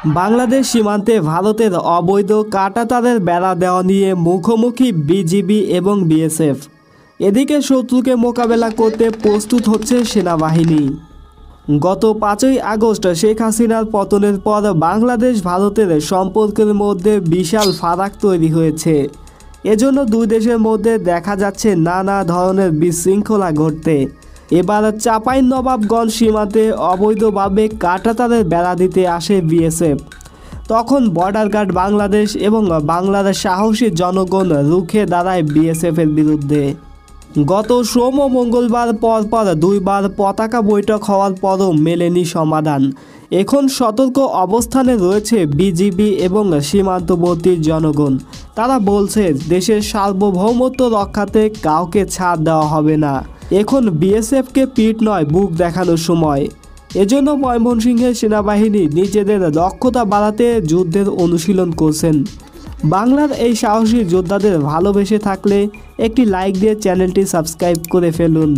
বাংলাদেশ সীমান্তে ভারতের অবৈধ কাঁটাতারের বেড়া দেওয়া নিয়ে মুখোমুখি বিজিবি এবং বিএসএফ। এদিকে শত্রুকে মোকাবেলা করতে প্রস্তুত হচ্ছে সেনাবাহিনী। গত 5ই আগস্ট শেখ হাসিনার পতনের পর বাংলাদেশ ভারতের সম্পর্কের মধ্যে বিশাল ফারাক তৈরি হয়েছে। এজন্য দুই দেশের মধ্যে দেখা যাচ্ছে নানা ধরনের বিশৃঙ্খলা ঘটতে। এবার চাঁপাইনবাবগঞ্জ সীমান্তে অবৈধভাবে কাঁটাতারের বেড়া দিতে আসে বিএসএফ। তখন বর্ডার গার্ড বাংলাদেশ এবং বাংলাদেশ সাহসী জনগণ রুখে দাঁড়ায় বিএসএফের বিরুদ্ধে। গত সোম ও মঙ্গলবার পরপর দুইবার পতাকা বৈঠক হওয়ার পরও মেলেনি সমাধান। এখন সতর্ক অবস্থানে রয়েছে বিজিবি এবং সীমান্তবর্তী জনগণ। তারা বলছে দেশের সার্বভৌমত্ব রক্ষাতে কাউকে ছাড় দেওয়া হবে না। এখন বিএসএফকে পিঠ নয়, বুক দেখানোর সময়। এজন্য ময়মনসিংহের সেনাবাহিনী নিজেদের দক্ষতা বাড়াতে যুদ্ধের অনুশীলন করছেন। বাংলার এই সাহসী যোদ্ধাদের ভালোবেসে থাকলে একটি লাইক দিয়ে চ্যানেলটি সাবস্ক্রাইব করে ফেলুন।